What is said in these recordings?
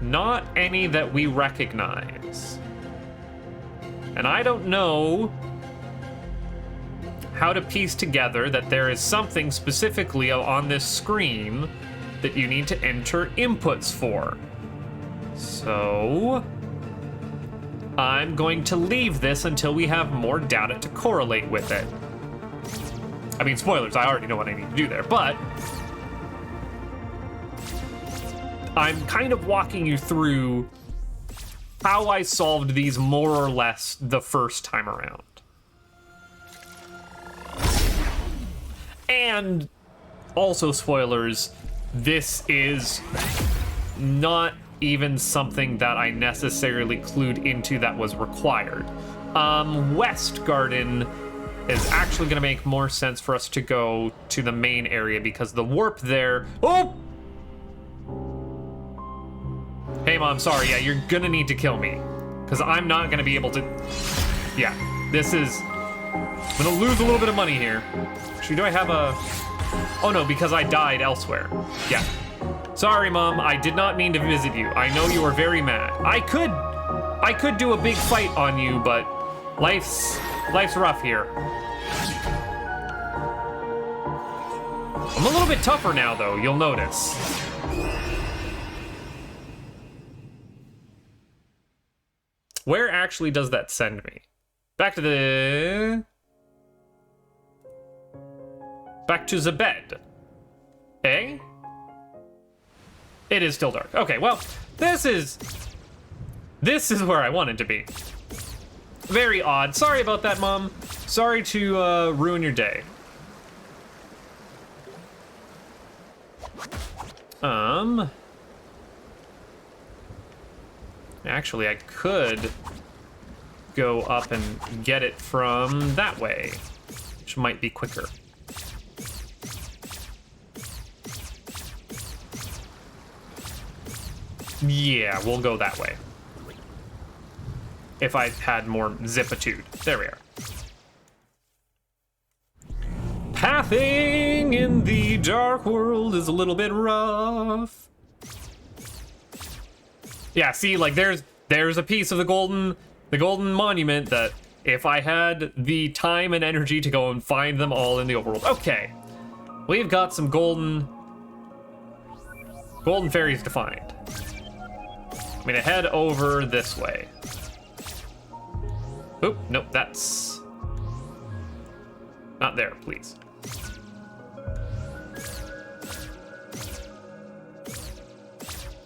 Not any that we recognize. And I don't know how to piece together that there is something specifically on this screen that you need to enter inputs for. So I'm going to leave this until we have more data to correlate with it. I mean, spoilers, I already know what I need to do there, but I'm kind of walking you through how I solved these more or less the first time around. And also, spoilers, this is not even something that I necessarily clued into that was required. West Garden is actually going to make more sense for us to go to the main area because the warp there... Oh! Hey, Mom, sorry. Yeah, you're going to need to kill me because I'm not going to be able to... Yeah, this is... I'm going to lose a little bit of money here. Actually, do I have a... Oh, no, because I died elsewhere. Yeah. Sorry, Mom, I did not mean to visit you. I know you are very mad. I could do a big fight on you, but life's rough here. I'm a little bit tougher now, though, you'll notice. Where actually does that send me? Back to the bed. Eh? It is still dark. Okay, well, this is where I wanted to be. Very odd. Sorry about that, Mom. Sorry to ruin your day. Actually, I could go up and get it from that way, which might be quicker. Yeah, we'll go that way. If I had more zipitude. There we are. Pathing in the dark world is a little bit rough. Yeah, see, like there's a piece of the golden monument that if I had the time and energy to go and find them all in the overworld. Okay. We've got some golden fairies to find. I'm gonna head over this way. Oop, nope, that's not there, please.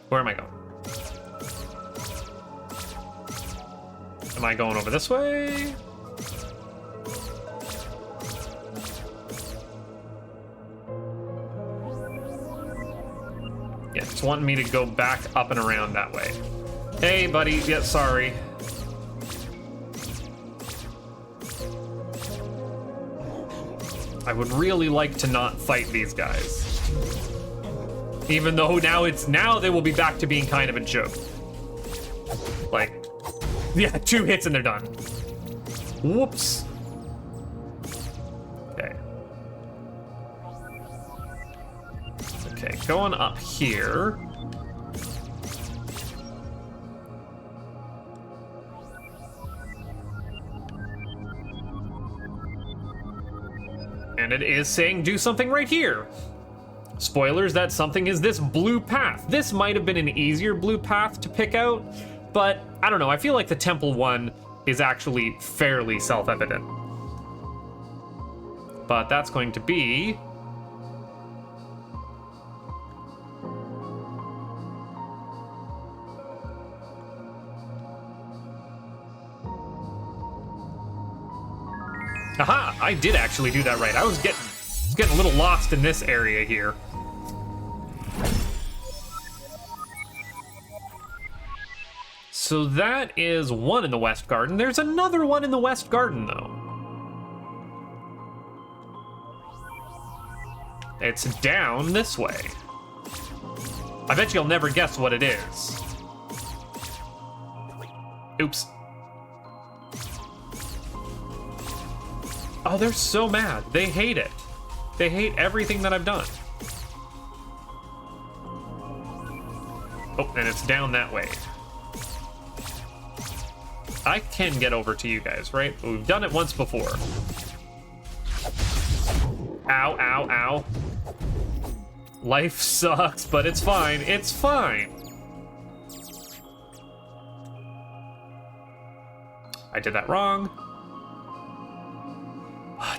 Where am I going? Am I going over this way? Yeah, it's wanting me to go back up and around that way. Hey, buddy. Yeah, sorry. I would really like to not fight these guys. Even though now they will be back to being kind of a joke. Like, yeah, 2 hits and they're done. Whoops. Okay. Okay, going up here. And it is saying do something right here. Spoilers, that something is this blue path. This might have been an easier blue path to pick out, but I don't know. I feel like the temple one is actually fairly self-evident. But that's going to be... Aha! I did actually do that right. I was getting a little lost in this area here. So that is one in the West Garden. There's another one in the West Garden, though. It's down this way. I bet you'll never guess what it is. Oops. Oh, they're so mad. They hate it. They hate everything that I've done. Oh, and it's down that way. I can get over to you guys, right? We've done it once before. Ow, ow, ow. Life sucks, but it's fine. It's fine. I did that wrong.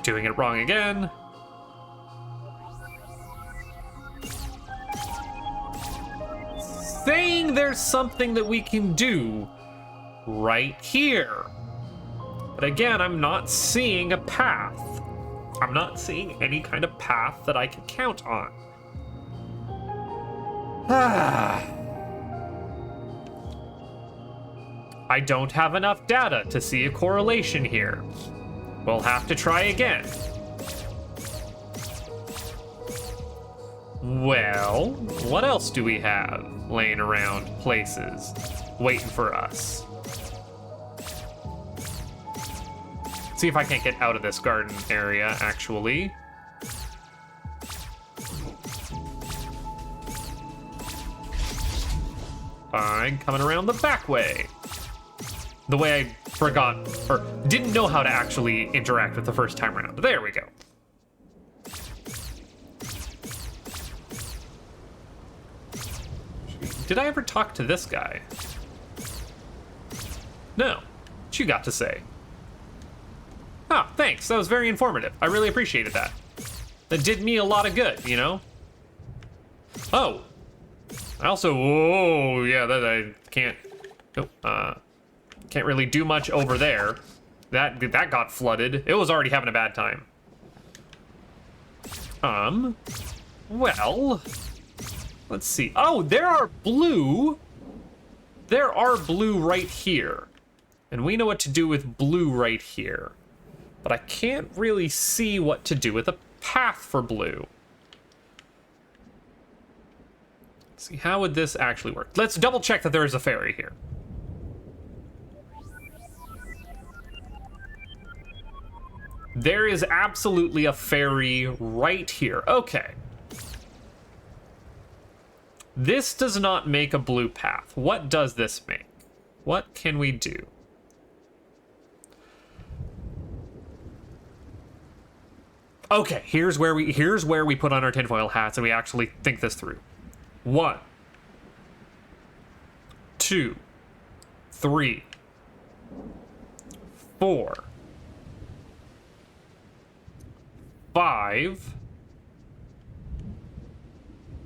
Doing it wrong again. Saying there's something that we can do right here. But again, I'm not seeing a path. I'm not seeing any kind of path that I can count on. I don't have enough data to see a correlation here. We'll have to try again. Well, what else do we have laying around places waiting for us? See if I can't get out of this garden area, actually. Fine, coming around the back way. The way I forgot, or didn't know how to actually interact with the first time around. There we go. Did I ever talk to this guy? No. What you got to say? Oh, thanks. That was very informative. I really appreciated that. That did me a lot of good, you know? Oh. I also, whoa, yeah, that I can't, nope, can't really do much over there. That got flooded. It was already having a bad time. Well, let's see. Oh, there are blue. There are blue right here. And we know what to do with blue right here. But I can't really see what to do with a path for blue. Let's see, how would this actually work? Let's double check that there is a fairy here. There is absolutely a fairy right here. Okay. This does not make a blue path. What does this make? What can we do? Okay, here's where we put on our tinfoil hats and we actually think this through. 1, 2, 3, 4, 5.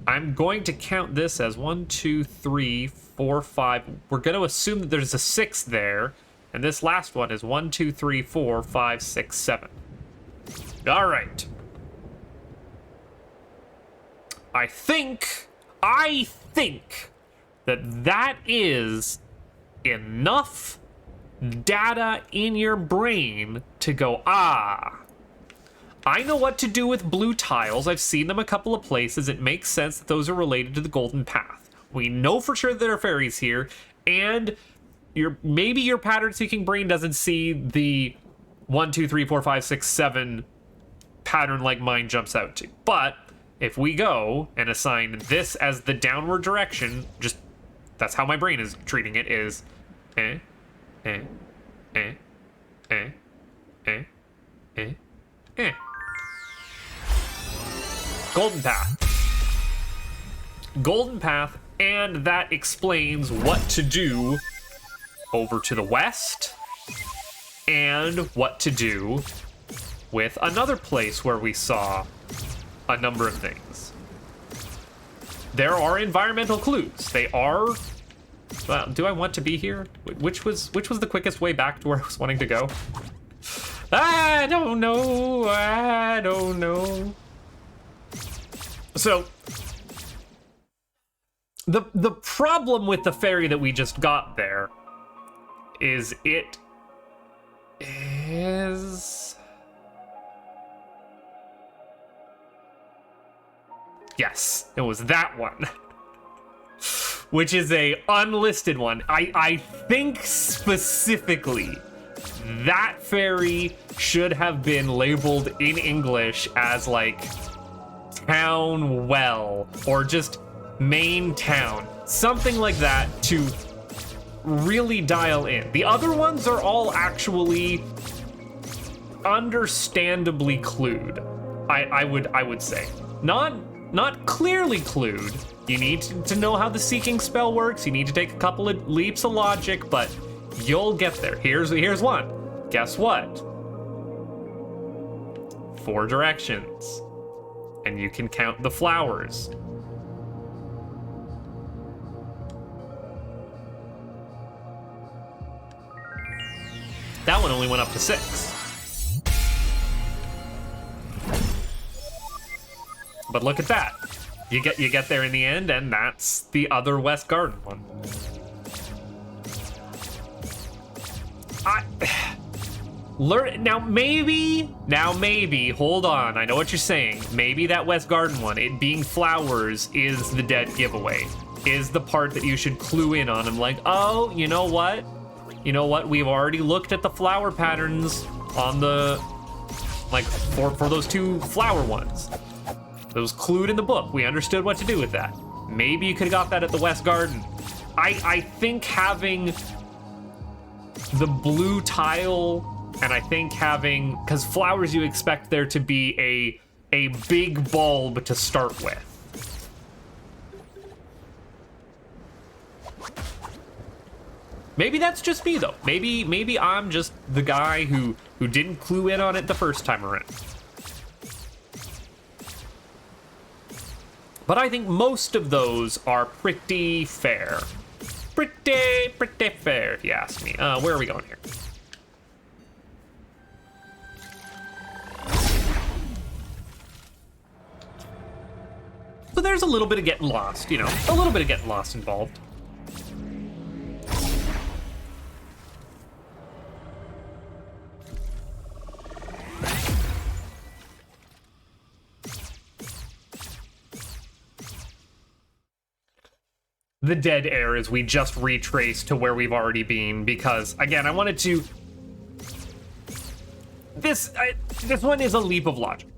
I'm going to count this as 1, 2, 3, 4, 5. We're going to assume that there's a 6 there, and this last one is 1, 2, 3, 4, 5, 6, 7. All right. I think that is enough data in your brain to go, ah, I know what to do with blue tiles. I've seen them a couple of places. It makes sense that those are related to the golden path. We know for sure that there are fairies here, and maybe your pattern-seeking brain doesn't see the 1, 2, 3, 4, 5, 6, 7 pattern like mine jumps out to. But if we go and assign this as the downward direction, just that's how my brain is treating it, is golden path. Golden path, and that explains what to do over to the west and what to do with another place where we saw a number of things. There are environmental clues. They are, well, do I want to be here? Which was the quickest way back to where I was wanting to go? I don't know. I don't know. So the problem with the fairy that we just got there is it is, yes, it was that one. Which is a unlisted one. I think specifically that fairy should have been labeled in English as like town well or just main town, something like that to really dial in. The other ones are all actually understandably clued. I would say not clearly clued. You need to know how the seeking spell works. You need to take a couple of leaps of logic, but you'll get there. Here's one. Guess what? 4 directions. And you can count the flowers. That one only went up to 6. But look at that. You get there in the end, and that's the other West Garden one. Now maybe, hold on, I know what you're saying. Maybe that West Garden one, it being flowers, is the dead giveaway. Is the part that you should clue in on. I'm like, oh, you know what? We've already looked at the flower patterns on the, like, for those 2 flower ones. It was clued in the book. We understood what to do with that. Maybe you could have got that at the West Garden. I think having the blue tile, and I think having, because flowers you expect there to be a big bulb to start with. Maybe that's just me though. Maybe I'm just the guy who didn't clue in on it the first time around. But I think most of those are pretty fair. Pretty fair, if you ask me. Where are we going here? So there's a little bit of getting lost, a little bit of getting lost involved. The dead areas we just retraced to where we've already been because, again, I wanted to... This one is a leap of logic.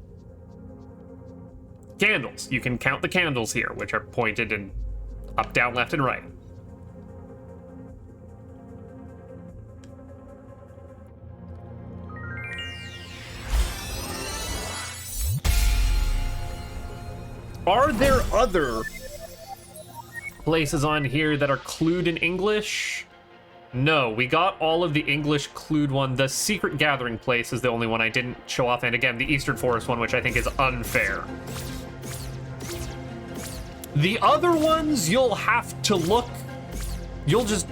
Candles. You can count the candles here, which are pointed in up, down, left, and right. Are there other places on here that are clued in English? No, we got all of the English clued one. The Secret Gathering place is the only one I didn't show off, and again, the Eastern Forest one, which I think is unfair. The other ones, you'll have to look. You'll just,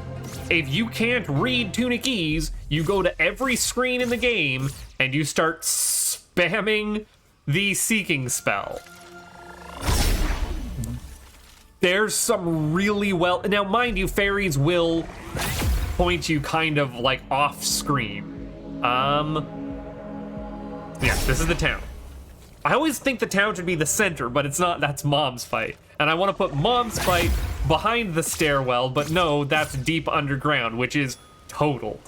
if you can't read Tunicese, you go to every screen in the game and you start spamming the seeking spell. There's some really well... Now, mind you, fairies will point you kind of, like, off-screen. Yeah, this is the town. I always think the town should be the center, but it's not. That's Mom's Fight. And I want to put Mom's Fight behind the stairwell, but no, that's deep underground, which is total.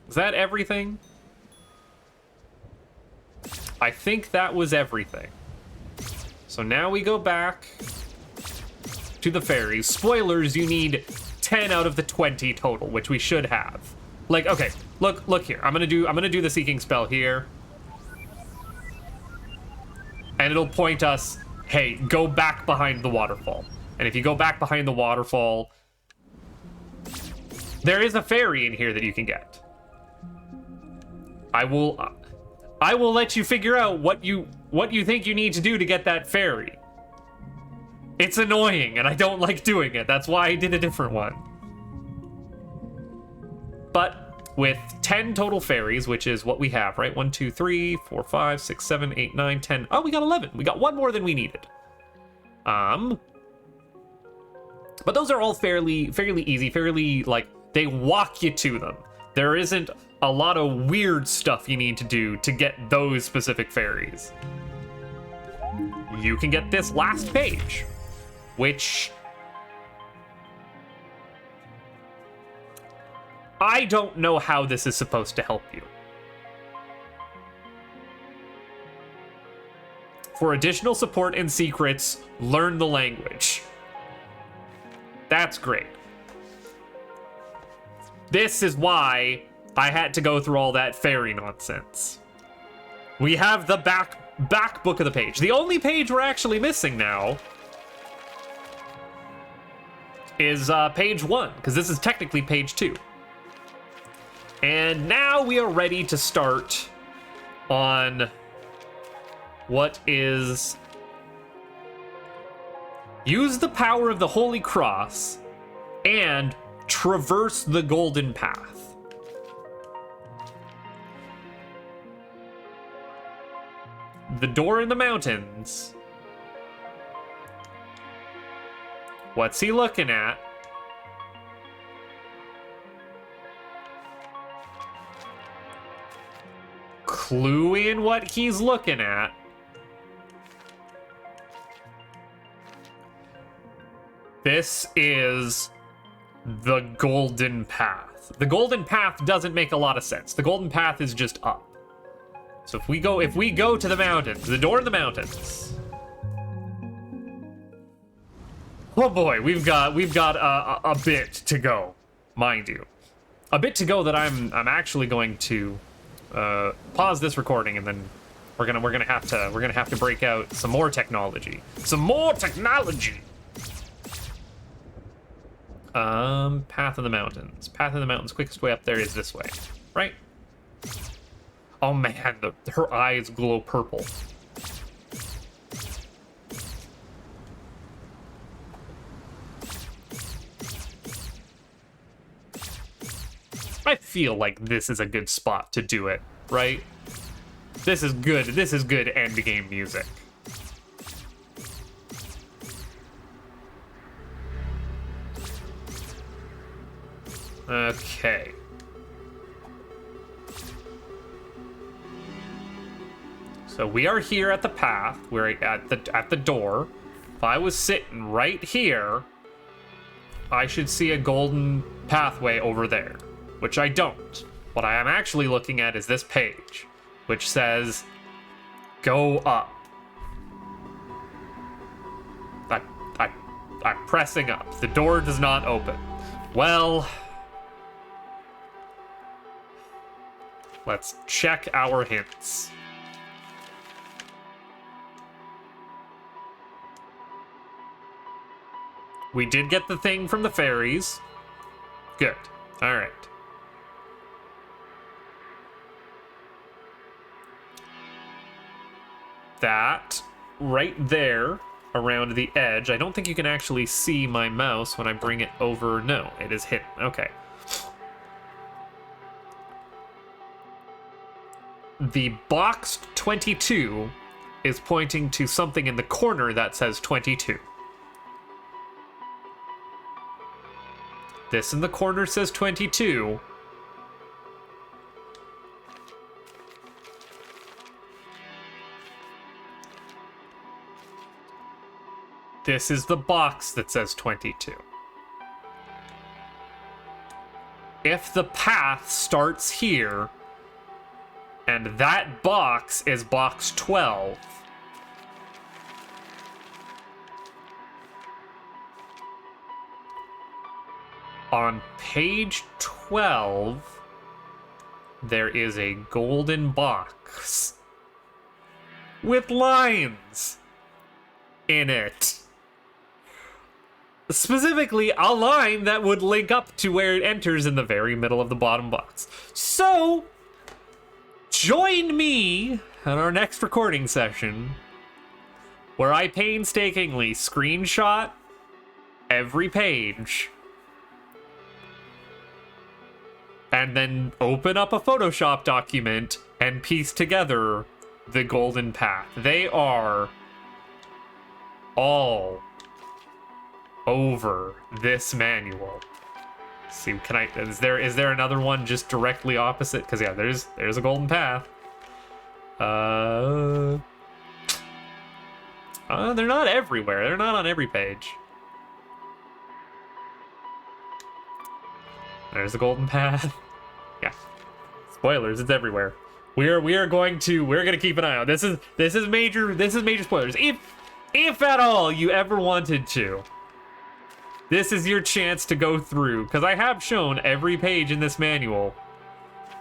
Is that everything? I think that was everything. So now we go back to the fairies. Spoilers, you need 10 out of the 20 total, which we should have. Like, okay, look here. I'm gonna do the seeking spell here. And it'll point us, hey, go back behind the waterfall. And if you go back behind the waterfall, there is a fairy in here that you can get. I will let you figure out what you think you need to do to get that fairy. It's annoying, and I don't like doing it. That's why I did a different one. But with 10 total fairies, which is what we have, right? 1, 2, 3, 4, 5, 6, 7, 8, 9, 10. Oh, we got 11. We got one more than we needed. But those are all fairly easy, fairly, like, they walk you to them. There isn't a lot of weird stuff you need to do to get those specific fairies. You can get this last page, which I don't know how this is supposed to help you. For additional support and secrets, learn the language. That's great. This is why I had to go through all that fairy nonsense. We have the back book of the page. The only page we're actually missing now is page 1, because this is technically page 2. And now we are ready to start on what is... Use the power of the Holy Cross and traverse the Golden Path. The door in the mountains. What's he looking at? Clue in what he's looking at. This is the Golden Path. The Golden Path doesn't make a lot of sense. The Golden Path is just up. So if we go to the mountains, the door in the mountains. Oh boy, we've got a bit to go, mind you. A bit to go that I'm actually going to pause this recording, and then we're gonna have to break out some more technology. Some more technology. Path of the mountains. Path of the mountains. Quickest way up there is this way, right? Oh man, her eyes glow purple. I feel like this is a good spot to do it, right? This is good. This is good end game music. Okay. So we are here at the path. We're at the door. If I was sitting right here, I should see a golden pathway over there, which I don't. What I am actually looking at is this page, which says, go up. I'm pressing up. The door does not open. Well, let's check our hints. We did get the thing from the fairies. Good. All right. That right there around the edge. I don't think you can actually see my mouse when I bring it over. No, it is hidden. Okay. The box 22 is pointing to something in the corner that says 22. This in the corner says 22. This is the box that says 22. If the path starts here, and that box is box 12, on page 12, there is a golden box with lines in it. Specifically, a line that would link up to where it enters in the very middle of the bottom box. So, join me at our next recording session, where I painstakingly screenshot every page and then open up a Photoshop document and piece together the golden path. They are all over this manual. Let's see, can I, is there another one just directly opposite? Because yeah, there's a golden path. They're not everywhere. They're not on every page. There's the golden path. Yeah. Spoilers, it's everywhere. We're gonna keep an eye out. This is major spoilers. If at all you ever wanted to. This is your chance to go through, because I have shown every page in this manual.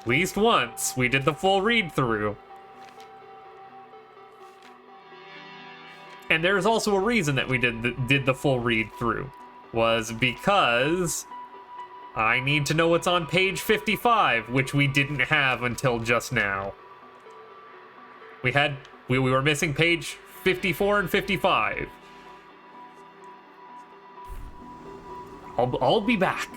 At least once, we did the full read through. And there's also a reason that we did the full read through. Was because I need to know what's on page 55, which we didn't have until just now. We were missing page 54 and 55. I'll be back.